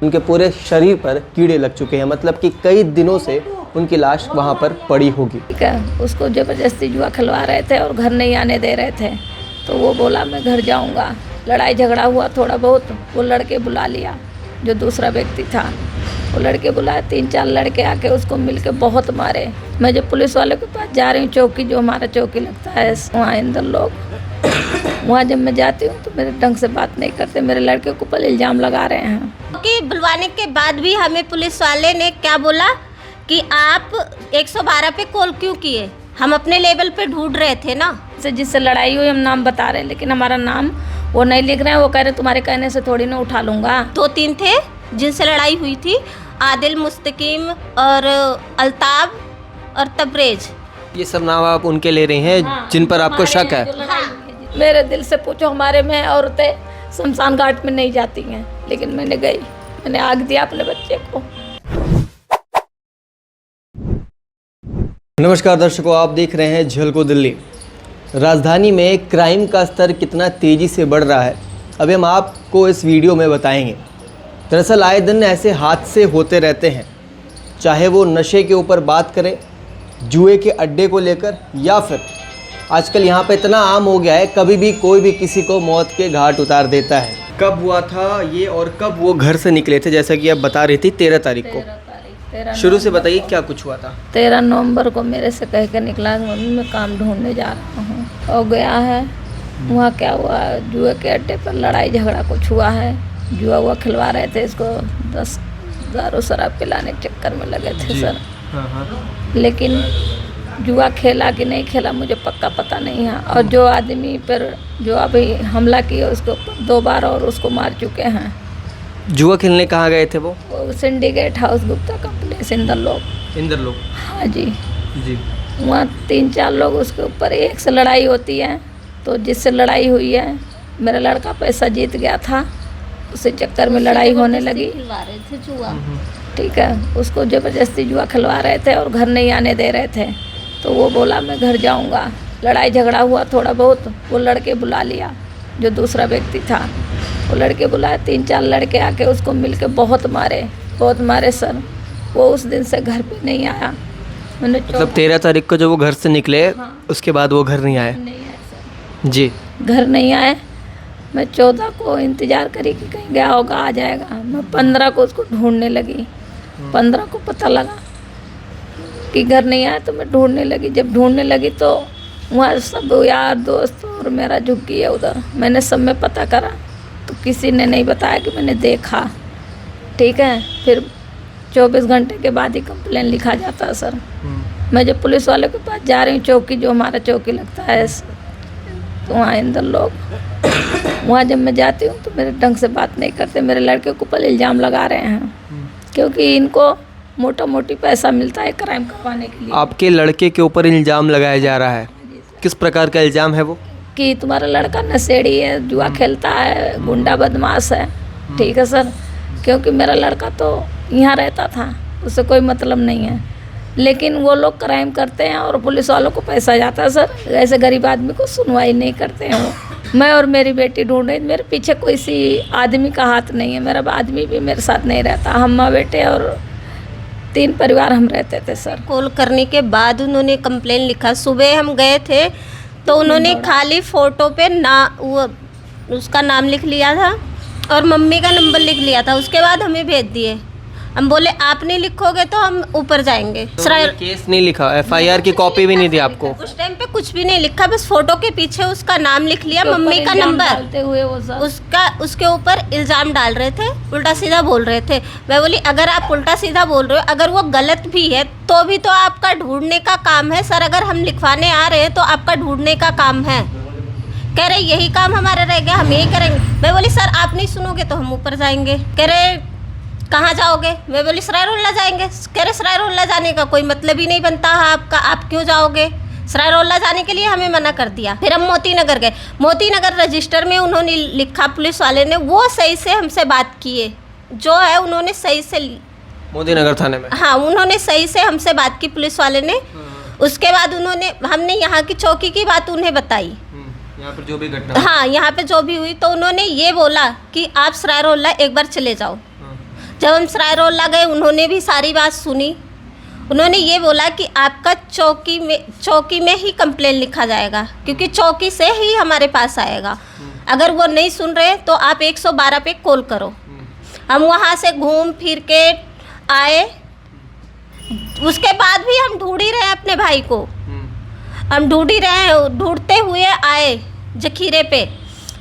उनके पूरे शरीर पर कीड़े लग चुके हैं, मतलब कि कई दिनों से उनकी लाश वहाँ पर पड़ी होगी। ठीक है, उसको ज़बरदस्ती जुआ खिलवा रहे थे और घर नहीं आने दे रहे थे, तो वो बोला मैं घर जाऊँगा। लड़ाई झगड़ा हुआ थोड़ा बहुत, वो लड़के बुला लिया, जो दूसरा व्यक्ति था वो लड़के बुलाए, 3-4 लड़के आके उसको मिलके बहुत मारे। मैं जब पुलिस वाले के पास जा रही हूँ, चौकी जो हमारा चौकी लगता है वहाँ अंदर लोग, वहाँ जब मैं जाती हूँ तो मेरे ढंग से बात नहीं करते, मेरे लड़के के ऊपर इल्ज़ाम लगा रहे हैं। कि बुलवाने के बाद भी हमें पुलिस वाले ने क्या बोला कि आप 112 पे कॉल क्यों किए? हम अपने लेवल पे ढूंढ रहे थे ना। जिससे लड़ाई हुई हम नाम बता रहे हैं, लेकिन हमारा नाम वो नहीं लिख रहे हैं। वो कह रहे तुम्हारे कहने से थोड़ी ना उठा लूँगा। 2-3 थे जिनसे लड़ाई हुई थी, आदिल, मुस्तकीम और अल्ताब और तबरेज। ये सब नाम आप उनके ले रही हैं जिन पर आपको शक है? मेरे दिल से पूछो, हमारे में औरतें शमशान घाट में नहीं जाती हैं, लेकिन मैंने गई, मैंने आग दिया अपने बच्चे को। नमस्कार दर्शकों, आप देख रहे हैं झलको दिल्ली। राजधानी में क्राइम का स्तर कितना तेज़ी से बढ़ रहा है, अभी हम आपको इस वीडियो में बताएंगे। दरअसल आए दिन ऐसे हादसे होते रहते हैं, चाहे वो नशे के ऊपर बात करें, जुए के अड्डे को लेकर, या फिर आजकल यहाँ पे इतना आम हो गया है कभी भी कोई भी किसी को मौत के घाट उतार देता है। कब हुआ था ये और कब वो घर से निकले थे, जैसा कि आप बता रही थी 13 तारीख को? शुरू से बताइए क्या कुछ हुआ था। 13 नवंबर को मेरे से कह कर निकला, मम्मी मैं काम ढूंढने जा रहा हूँ, और गया है। वहाँ क्या हुआ, जुए के अड्डे पर लड़ाई झगड़ा कुछ हुआ है, जुआ हुआ खिलवा रहे थे इसको, 10,000 शराब पिलाने के चक्कर में लगे थे सर। लेकिन जुआ खेला कि नहीं खेला मुझे पक्का पता नहीं है। और जो आदमी पर जो अभी हमला किया उसके ऊपर 2 बार और उसको मार चुके हैं। जुआ खेलने कहाँ गए थे वो? Syndicate house Gupta complex Inder लोग। हाँ जी। वहाँ 3-4 लोग उसके ऊपर एक से लड़ाई होती है, तो जिससे लड़ाई हुई है मेरा लड़का पैसा जीत गया था, उसी चक्कर में लड़ाई होने लगी। ठीक है, उसको ज़बरदस्ती जुआ खिलवा रहे थे और घर नहीं आने दे रहे थे, तो वो बोला मैं घर जाऊंगा। लड़ाई झगड़ा हुआ थोड़ा बहुत, वो लड़के बुला लिया, जो दूसरा व्यक्ति था वो लड़के बुलाए, 3-4 लड़के आके उसको मिलके बहुत मारे सर। वो उस दिन से घर पे नहीं आया। मैंने मतलब 13 तारीख को जब वो घर से निकले, हाँ, उसके बाद वो घर नहीं आए सर। जी, घर नहीं आए। मैं 14 को इंतज़ार करी कि कहीं गया होगा, आ जाएगा। मैं 15 को उसको ढूंढने लगी। 15 को पता लगा कि घर नहीं आया, तो मैं ढूंढने लगी। जब ढूंढने लगी तो वहाँ सब यार दोस्त और मेरा झुग्गी है उधर, मैंने सब में पता करा, तो किसी ने नहीं बताया कि मैंने देखा। ठीक है, फिर 24 घंटे के बाद ही कंप्लेन लिखा जाता है सर। मैं जब पुलिस वाले के पास जा रही हूँ, चौकी जो हमारा चौकी लगता है तो वहाँ अंदर लोग, वहाँ जब मैं जाती हूँ तो मेरे ढंग से बात नहीं करते, मेरे लड़के के ऊपर इल्ज़ाम लगा रहे हैं, क्योंकि इनको मोटा मोटी पैसा मिलता है क्राइम करवाने के लिए। आपके लड़के के ऊपर इल्ज़ाम लगाया जा रहा है, किस प्रकार का इल्ज़ाम है वो? कि तुम्हारा लड़का नशेड़ी है, जुआ खेलता है, गुंडा बदमाश है। ठीक है सर, क्योंकि मेरा लड़का तो यहाँ रहता था, उससे कोई मतलब नहीं है, लेकिन वो लोग क्राइम करते हैं और पुलिस वालों को पैसा जाता है सर। ऐसे गरीब आदमी को सुनवाई नहीं करते हैं वो। मैं और मेरी बेटी ढूंढ रही, मेरे पीछे कोई सी आदमी का हाथ नहीं है, मेरा आदमी भी मेरे साथ नहीं रहता। हम माँ बेटे और 3 परिवार हम रहते थे सर। कॉल करने के बाद उन्होंने कंप्लेन लिखा। सुबह हम गए थे तो उन्होंने खाली फ़ोटो पे वो उसका नाम लिख लिया था और मम्मी का नंबर लिख लिया था। उसके बाद हमें भेज दिए। हम बोले आप नहीं लिखोगे तो हम ऊपर जाएंगे। तो केस नहीं लिखा, FIR की कॉपी भी नहीं दी आपको? उस टाइम पे कुछ भी नहीं लिखा, बस फोटो के पीछे उसका नाम लिख लिया, मम्मी का नंबर, उसके ऊपर इल्ज़ाम डाल रहे थे, उल्टा सीधा बोल रहे थे। मैं बोली अगर आप उल्टा सीधा बोल रहे हो, अगर वो गलत भी है तो भी तो आपका ढूंढने का काम है सर। अगर हम लिखवाने आ रहे हैं तो आपका ढूंढने का काम है। कह रहे यही काम हमारा रह गया, हम यही करेंगे। मैं बोली सर आप नहीं सुनोगे तो हम ऊपर जाएंगे। कह रहे कहाँ जाओगे? मैं बोली सराय रोला जाएंगे। कह रहे सराय रोला जाने का कोई मतलब ही नहीं बनता है आपका, आप क्यों जाओगे? सराय रोला जाने के लिए हमें मना कर दिया। फिर हम मोती नगर गए। मोती नगर रजिस्टर में उन्होंने लिखा, पुलिस वाले ने, वो सही से हमसे बात किए, जो है उन्होंने सही से, मोती नगर थाने में, हाँ उन्होंने सही से हमसे बात की पुलिस वाले ने। उसके बाद हमने यहाँ की चौकी की बात उन्हें बताई, यहाँ पर जो भी घटना, हाँ यहाँ पे जो भी हुई, तो उन्होंने ये बोला कि आप सराय रोला एक बार चले जाओ। जब हम सराय रोला गए उन्होंने भी सारी बात सुनी। उन्होंने ये बोला कि आपका चौकी में ही कंप्लेन लिखा जाएगा, क्योंकि चौकी से ही हमारे पास आएगा। अगर वो नहीं सुन रहे तो आप 112 पे कॉल करो। हम वहाँ से घूम फिर के आए, उसके बाद भी हम ढूंढ ही रहे अपने भाई को। हम ढूंढ ही रहे, ढूंढते हुए आए जखीरे पे।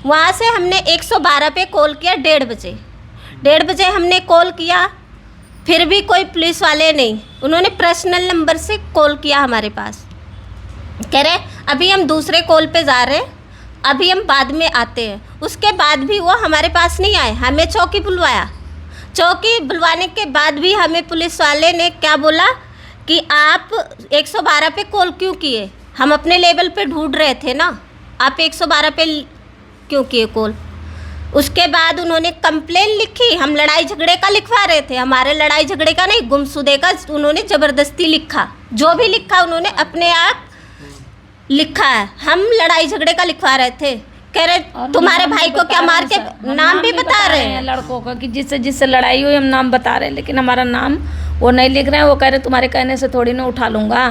वहाँ से हमने 112 पे कॉल किया 1:30 बजे हमने कॉल किया, फिर भी कोई पुलिस वाले नहीं। उन्होंने पर्सनल नंबर से कॉल किया हमारे पास, कह रहे अभी हम दूसरे कॉल पे जा रहे हैं, अभी हम बाद में आते हैं। उसके बाद भी वो हमारे पास नहीं आए, हमें चौकी बुलवाया। चौकी बुलवाने के बाद भी हमें पुलिस वाले ने क्या बोला कि आप 112 पे कॉल क्यों किए? हम अपने लेवल पे ढूंढ रहे थे ना, आप 112 पे क्यों किए कॉल? उसके बाद उन्होंने कंप्लेन लिखी। हम लड़ाई झगड़े का लिखवा रहे थे, हमारे लड़ाई झगड़े का नहीं, गुमशुदे का उन्होंने ज़बरदस्ती लिखा। जो भी लिखा उन्होंने अपने आप लिखा है। हम लड़ाई झगड़े का लिखवा रहे थे, कह रहे तुम्हारे भाई को क्या मार के नाम भी बता रहे हैं लड़कों का कि जिससे लड़ाई हुई हम नाम बता रहे हैं, लेकिन हमारा नाम वो नहीं लिख रहे हैं। वो कह रहे तुम्हारे कहने से थोड़ी ना उठा लूँगा,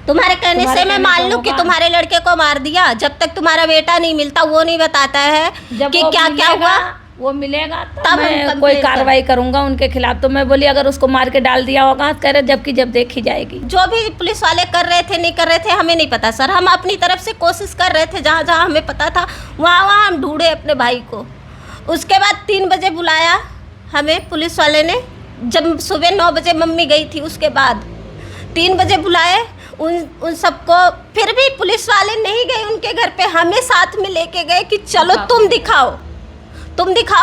तुम्हारे कहने से मैं मान लूँ कि तुम्हारे लड़के को मार दिया। जब तक तुम्हारा बेटा नहीं मिलता, वो नहीं बताता है कि क्या क्या हुआ, वो मिलेगा तब मैं कोई कार्रवाई करूंगा उनके खिलाफ। तो मैं बोली अगर उसको मार के डाल दिया होगा, कह रहे जबकि जब देखी जाएगी। जो भी पुलिस वाले कर रहे थे नहीं कर रहे थे हमें नहीं पता सर। हम अपनी तरफ से कोशिश कर रहे थे, जहाँ जहाँ हमें पता था वहाँ हम ढूंढे अपने भाई को। उसके बाद 3 बजे बुलाया हमें पुलिस वाले ने, जब सुबह 9 बजे मम्मी गई थी। उसके बाद 3 बजे बुलाए उन सबको, फिर भी पुलिस वाले नहीं गए उनके घर पे, हमें साथ में लेके गए कि चलो तुम दिखाओ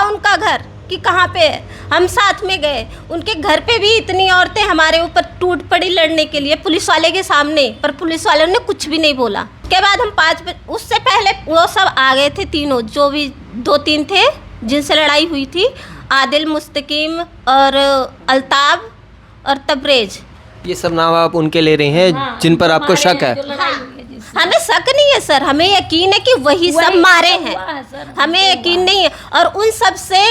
उनका घर कि कहाँ पे है। हम साथ में गए, उनके घर पे भी इतनी औरतें हमारे ऊपर टूट पड़ी लड़ने के लिए पुलिस वाले के सामने, पर पुलिस वालों ने कुछ भी नहीं बोला। उसके बाद हम 5 बजे, उससे पहले वो सब आ गए थे तीनों, जो भी 2-3 थे जिनसे लड़ाई हुई थी, आदिल, मुस्तकीम और अल्ताब और तबरेज। ये सब नाम आप उनके ले रहे हैं जिन पर आपको शक है? हमें शक नहीं है सर, हमें यकीन है कि वही सब मारे हैं। हमें यकीन नहीं है। और उन सब से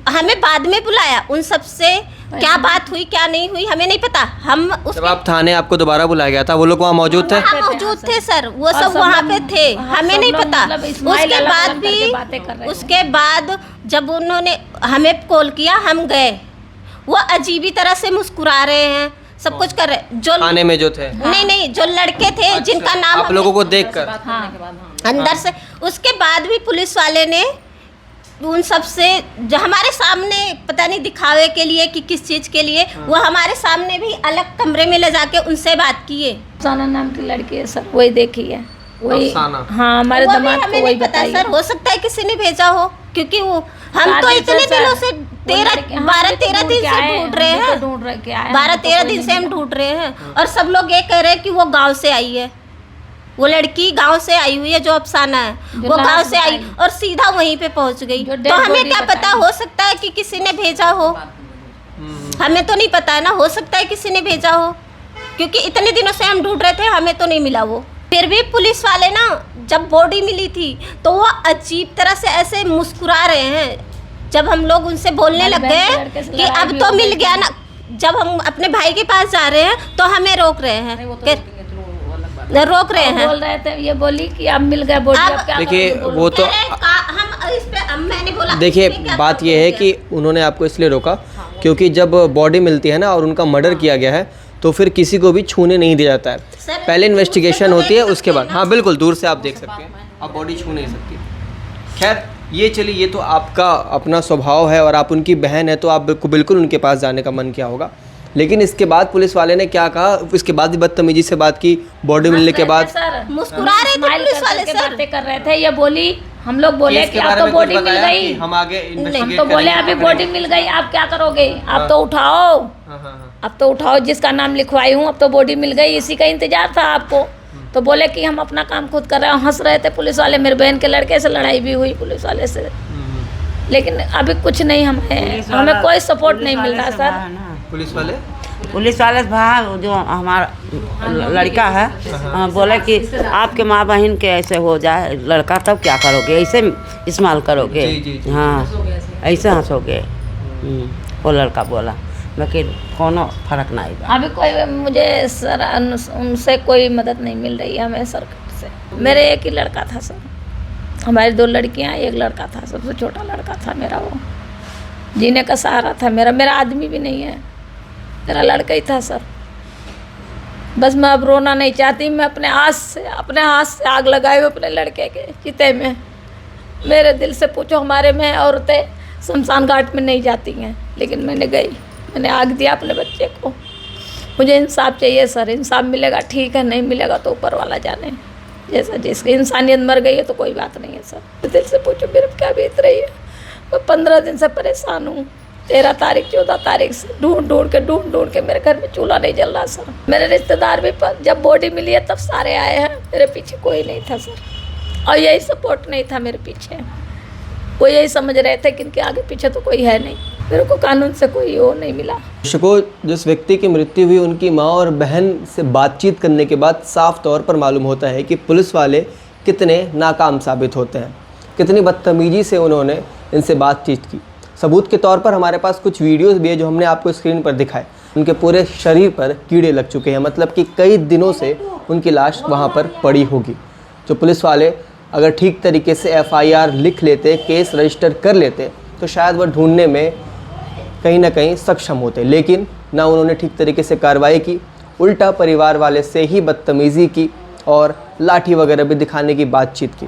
हमें बाद में बुलाया, उन सब से क्या बात हुई क्या नहीं हुई हमें नहीं पता। हम जब आप थाने आपको दोबारा बुलाया गया था, वो लोग वहाँ मौजूद थे? मौजूद थे सर, वो सब वहाँ पे थे, हमें नहीं पता। उसके बाद जब उन्होंने हमें कॉल किया, हम गए, वो अजीबी तरह से मुस्कुरा रहे हैं, सब कुछ कर रहे। जो थाने में जो थे, नहीं जो लड़के थे, अच्छा, जिनका नाम आप लोगों को देखकर अंदर से। उसके बाद भी पुलिस वाले ने उन सब से जो हमारे सामने, पता नहीं दिखावे के लिए कि किस चीज़ के लिए, वो हमारे सामने भी अलग कमरे में ले जाके उनसे बात किए। अफसाना नाम की लड़की है सर, वही देखी है, वही। हाँ, हमारे दामाद को वही पता सर। हो सकता है किसी ने भेजा हो, क्योंकि वो हम तो इतने दिनों से 12-13 दिन से ढूंढ रहे हैं, 12-13 दिन से हम ढूंढ रहे हैं। और सब लोग ये कह रहे हैं कि वो गांव से आई है, वो लड़की गांव से आई हुई है, जो अफसाना है वो गांव से आई और सीधा वहीं पे पहुंच गई। तो हमें क्या पता, हो सकता है कि किसी ने भेजा हो, हमें तो नहीं पता है ना। हो सकता है किसी ने भेजा हो, क्योंकि इतने दिनों से हम ढूंढ रहे थे, हमें तो नहीं मिला वो। फिर भी पुलिस वाले ना, जब बॉडी मिली थी तो वो अजीब तरह से ऐसे मुस्कुरा रहे हैं। जब हम लोग उनसे बोलने लग गए कि अब तो मिल गया ना, जब हम अपने भाई के पास जा रहे हैं तो हमें रोक रहे हैं, रोक रहे हैं। बोल रहे थे, ये बोली कि अब मिल गया बॉडी। देखिए वो तो मैंने बोला, देखिए बात ये है कि उन्होंने आपको इसलिए रोका क्योंकि जब बॉडी मिलती है ना और उनका मर्डर किया गया है, तो फिर किसी को भी छूने नहीं दिया जाता है। पहले इन्वेस्टिगेशन होती है, उसके बाद। हाँ बिल्कुल, दूर से आप देख सकते हैं, आप बॉडी छू नहीं सकती। खैर ये चलिए, ये तो आपका अपना स्वभाव है और आप उनकी बहन है, तो आपको बिल्कुल उनके पास जाने का मन किया होगा। लेकिन इसके बाद पुलिस वाले ने क्या कहा, इसके बाद भी बदतमीजी से बात की, बॉडी मिलने के बाद मुस्कुरा रहे थे पुलिस वाले, सर बातें कर रहे थे। ये बोली, हम लोग बोले कि अब तो बॉडी मिल गई, हम आगे इन्वेस्टिगेट तो बोले अभी बॉडी मिल गई, आप क्या करोगे? अब तो उठाओ, अब तो उठाओ, जिसका नाम लिखवाई हूँ, अब तो बॉडी मिल गई, इसी का इंतजार था आपको। तो बोले कि हम अपना काम खुद कर रहे हैं। हंस रहे थे पुलिस वाले। मेरे बहन के लड़के से लड़ाई भी हुई पुलिस वाले से, लेकिन अभी कुछ नहीं, हमें कोई सपोर्ट नहीं मिल रहा सर। पुलिस वाले भाग जो हमारा लड़का है, बोले कि आपके माँ बहन के ऐसे हो जाए लड़का, तब क्या करोगे? ऐसे इस्तेमाल करोगे? हाँ, ऐसे हंसोगे। वो लड़का बोला, लेकिन कोनो फर्क नहीं बा। अभी कोई मुझे सर उनसे कोई मदद नहीं मिल रही है हमें सरकार से। मेरे एक ही लड़का था सर, हमारी 2 लड़कियां, एक लड़का था, सबसे छोटा लड़का था मेरा, वो जीने का सहारा था मेरा आदमी भी नहीं है, मेरा लड़का ही था सर। बस मैं अब रोना नहीं चाहती, मैं अपने हाथ से आग लगाई हुई अपने लड़के के चिते में। मेरे दिल से पूछो, हमारे में औरतें शमशान घाट में नहीं जाती हैं, लेकिन मैंने आग दिया अपने बच्चे को। मुझे इंसाफ चाहिए सर, इंसाफ मिलेगा ठीक है, नहीं मिलेगा तो ऊपर वाला जाने, जैसा जिसकी इंसानियत मर गई है तो कोई बात नहीं है सर। दिल से पूछो मेरे क्या बीत रही है। मैं 15 दिन से परेशान हूँ। 13 तारीख 14 तारीख से ढूंढ के मेरे घर में चूल्हा नहीं जल रहा सर। मेरे रिश्तेदार भी जब बॉडी मिली है तब सारे आए हैं, मेरे पीछे कोई नहीं था सर, और यही सपोर्ट नहीं था मेरे पीछे। वो यही समझ रहे थे कि इनके आगे पीछे तो कोई है नहीं, मेरे को कानून से कोई वो नहीं मिला। दर्शकों, जिस व्यक्ति की मृत्यु हुई उनकी माँ और बहन से बातचीत करने के बाद साफ तौर पर मालूम होता है कि पुलिस वाले कितने नाकाम साबित होते हैं, कितनी बदतमीजी से उन्होंने इनसे बातचीत की। सबूत के तौर पर हमारे पास कुछ वीडियोस भी है जो हमने आपको स्क्रीन पर दिखाए। उनके पूरे शरीर पर कीड़े लग चुके हैं, मतलब कि कई दिनों से उनकी लाश वहाँ पर पड़ी होगी। जो पुलिस वाले अगर ठीक तरीके से FIR लिख लेते, केस रजिस्टर कर लेते, तो शायद वह ढूंढने में कहीं ना कहीं सक्षम होते, लेकिन ना उन्होंने ठीक तरीके से कार्रवाई की, उल्टा परिवार वाले से ही बदतमीज़ी की और लाठी वगैरह भी दिखाने की बातचीत की।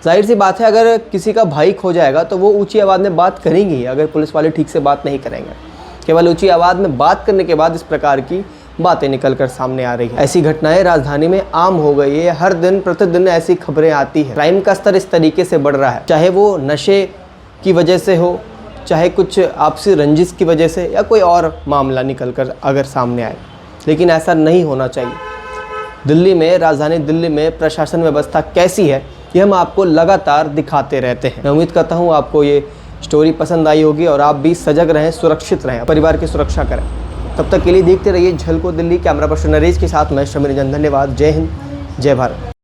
जाहिर सी बात है, अगर किसी का भाई खो जाएगा तो वो ऊंची आवाज़ में बात करेंगे ही, अगर पुलिस वाले ठीक से बात नहीं करेंगे। केवल ऊंची आवाज़ में बात करने के बाद इस प्रकार की बातें निकल कर सामने आ रही है। ऐसी घटनाएं राजधानी में आम हो गई है, हर दिन प्रतिदिन ऐसी खबरें आती है। क्राइम का स्तर इस तरीके से बढ़ रहा है, चाहे वो नशे की वजह से हो, चाहे कुछ आपसी रंजिश की वजह से, या कोई और मामला निकल कर अगर सामने आए, लेकिन ऐसा नहीं होना चाहिए। दिल्ली में, राजधानी दिल्ली में प्रशासन व्यवस्था कैसी है ये हम आपको लगातार दिखाते रहते हैं। मैं उम्मीद करता हूँ आपको ये स्टोरी पसंद आई होगी और आप भी सजग रहें, सुरक्षित रहें, परिवार की सुरक्षा करें। तब तक के लिए देखते रहिए झलको दिल्ली। कैमरा पर्सन नरेश के साथ मैं शमीर रंजन। धन्यवाद। जय हिंद, जय भारत।